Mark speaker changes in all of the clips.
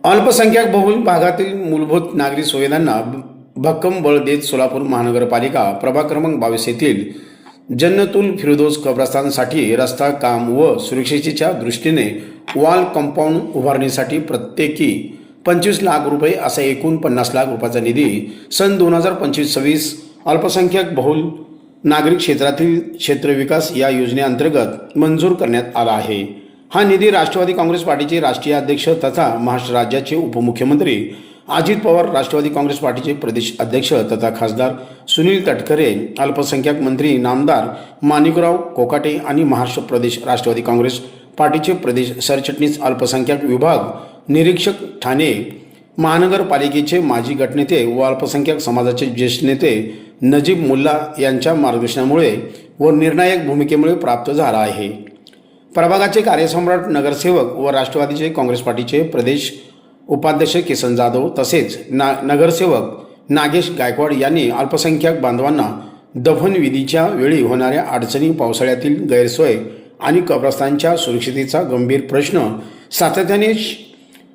Speaker 1: अल्पसंख्याक बहुल भागातील मूलभूत नागरी सुविधांना भक्कम बळ देत सोलापूर महानगरपालिका प्रभाग क्रमांक 22 येथील जन्नतुल फिरदौस कब्रस्तानसाठी रस्ता काम व सुरक्षेच्या दृष्टीने वॉल कंपाऊंड उभारणीसाठी प्रत्येकी 25 लाख रुपये असा एकूण 50 लाख रुपयाचा निधी सन 2025-26 अल्पसंख्याक बहुल नागरी क्षेत्रातील क्षेत्र विकास या योजनेअंतर्गत मंजूर करण्यात आला आहे। हा निधी राष्ट्रवादी काँग्रेस पार्टीचे राष्ट्रीय अध्यक्ष तथा महाराष्ट्र राज्याचे उपमुख्यमंत्री अजित पवार, राष्ट्रवादी काँग्रेस पार्टीचे प्रदेश अध्यक्ष तथा खासदार सुनील तटकरे, अल्पसंख्याक मंत्री नामदार माणिकराव कोकाटे आणि महाराष्ट्र प्रदेश राष्ट्रवादी काँग्रेस पार्टीचे प्रदेश सरचिटणीस अल्पसंख्याक विभाग निरीक्षक ठाणे महानगरपालिकेचे माजी गटनेते व अल्पसंख्याक समाजाचे ज्येष्ठ नेते नजीब मुल्ला यांच्या मार्गदर्शनामुळे व निर्णायक भूमिकेमुळे प्राप्त झाला आहे। प्रभागाचे कार्यसम्राट नगरसेवक व राष्ट्रवादीचे काँग्रेस पार्टीचे प्रदेश उपाध्यक्ष किसन जाधव तसेच नगरसेवक नागेश गायकवाड यांनी अल्पसंख्याक बांधवांना दफनविधीच्या वेळी होणाऱ्या अडचणी, पावसाळ्यातील गैरसोय आणि कब्रस्तानच्या सुरक्षिततेचा गंभीर प्रश्न सातत्याने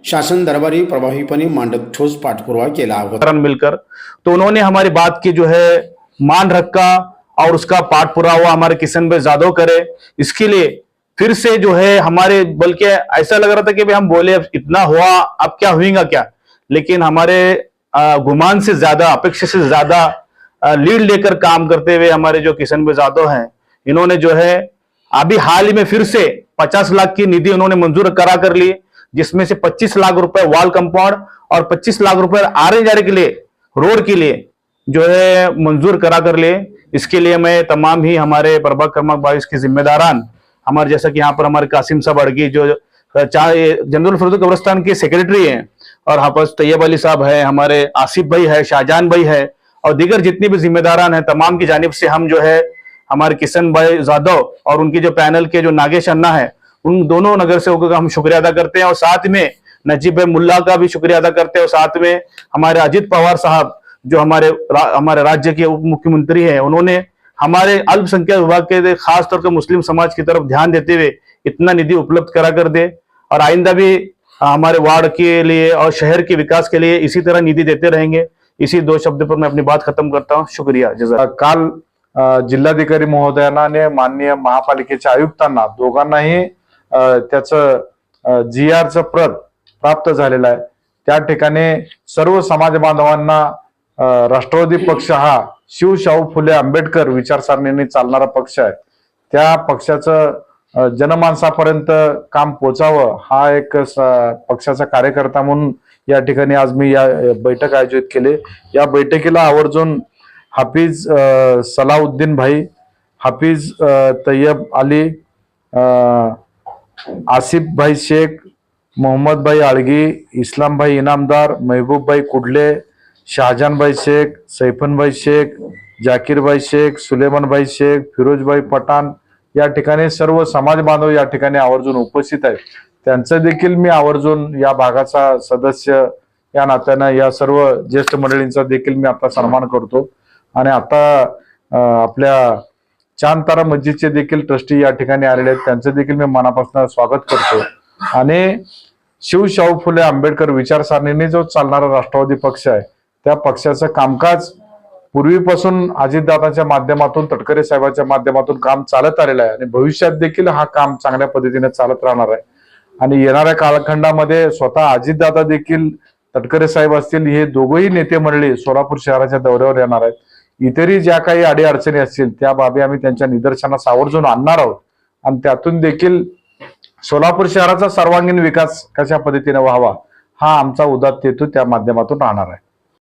Speaker 1: शासन दरबारी प्रभावीपणे मांडत ठोस पाठपुरावा केला होता।
Speaker 2: मिलकर तो उन्होंने हमारी बात की जो है मान रखा और उसका पाठपुरावा हमारे किशन भाई जाधव करे। इसके लिए फिर से जो है हमारे, बल्कि ऐसा लग रहा था कि भाई हम बोले अब इतना हुआ, अब क्या हुएगा क्या, लेकिन हमारे गुमान से ज्यादा, अपेक्षा से ज्यादा लीड लेकर काम करते हुए हमारे जो किशन भाई जाधव हैं, इन्होंने जो है अभी हाल ही में फिर से 50 लाख की निधि उन्होंने मंजूर करा कर ली, जिसमें से 25 लाख रुपए वॉल कंपाउंड और 25 लाख रुपए आने जाने के लिए रोड के लिए जो है मंजूर करा कर लिए। इसके लिए मैं तमाम ही हमारे प्रभाग क्रमांक 22 के जिम्मेदारान, हमारे जैसा कि यहाँ पर हमारे कासिम साहब अड़गी जो जनरल फिरदौस कब्रिस्तान के सेक्रेटरी हैं, और यहाँ पर तैयब अली साहब है, हमारे आसिफ भाई है, शाहजहान भाई है और दीगर जितने भी जिम्मेदारान हैं, तमाम की जानिब से हम जो है हमारे किशन भाई जाधव और उनके जो पैनल के जो नागेश अन्ना है, उन दोनों नगर सेवकों का हम शुक्रिया अदा करते हैं और साथ में नजीब भाई मुल्ला का भी शुक्रिया अदा करते हैं और साथ में हमारे अजित पवार साहब जो हमारे राज्य के उप मुख्यमंत्री हैं, उन्होंने हमारे अल्पसंख्यक विभाग के खास तौर पर मुस्लिम समाज की तरफ ध्यान देते हुए इतना निधि उपलब्ध करा कर दे और आइंदा भी हमारे वार्ड के लिए और शहर के विकास के लिए इसी तरह निधि देते रहेंगे। इसी 2 शब्द पर मैं अपनी बात खत्म करता हूँ। शुक्रिया। जज़ाक।
Speaker 3: काल जिल्हाधिकारी महोदयांना माननीय महापालिकेच्या आयुक्तांना दोघांनाही त्याचं GRचं प्रत प्राप्त झालेलं आहे। त्या ठिकाणी सर्व समाज बांधवांना राष्ट्रवादी पक्ष हा शिवशाहू फुले आंबेडकर विचारसरणीने चालणारा पक्ष आहे। त्या पक्षाचं जनमानसापर्यंत काम पोचावं हा एक पक्षाचा कार्यकर्ता म्हणून या ठिकाणी आज मी या बैठक आयोजित केली। या बैठकीला आवर्जून हाफिज सलाउद्दीन भाई, हाफिज तैयब अली, आसिफ भाई शेख, मोहम्मद भाई आळगी, इस्लाम भाई इनामदार, महबूब भाई कुडले, शाहजहान भाई शेख, सैफन भाई शेख, जाकीर भाई शेख, सुलेमान भाई शेख, फिरोज भाई पठाण या ठिकाणी सर्व समाज बांधव या ठिकाणी आवर्जून उपस्थित आहेत। त्यांचं देखील मी आवर्जून या भागाचा सदस्य या नात्यानं या सर्व ज्येष्ठ मंडळींचा देखील मी आता सन्मान करतो। आणि आता आपल्या चांद तारा मस्जिदचे देखील ट्रस्टी या ठिकाणी आलेले आहेत, त्यांचं देखील मी मनापासून स्वागत करतो। आणि शिवशाहू फुले आंबेडकर विचारसरणीने जो चालणारा राष्ट्रवादी पक्ष आहे, त्या पक्षाचं कामकाज पूर्वीपासून अजितदादांच्या माध्यमातून, तटकरे साहेबांच्या माध्यमातून काम चालत आलेलं आहे आणि भविष्यात देखील हा काम चांगल्या पद्धतीने चालत राहणार आहे। आणि येणाऱ्या कालखंडामध्ये स्वतः अजितदादा देखील, तटकरे साहेब असतील, हे दोघंही नेते मंडळी सोलापूर शहराच्या दौऱ्यावर येणार आहेत। इतरही ज्या काही अडीअडचणी असतील त्या बाबी आम्ही त्यांच्या निदर्शनास आवर्जून आणणार आहोत आणि त्यातून देखील सोलापूर शहराचा सर्वांगीण विकास कशा पद्धतीने व्हावा हा आमचा उदात्त हेतू त्या माध्यमातून राहणार आहे।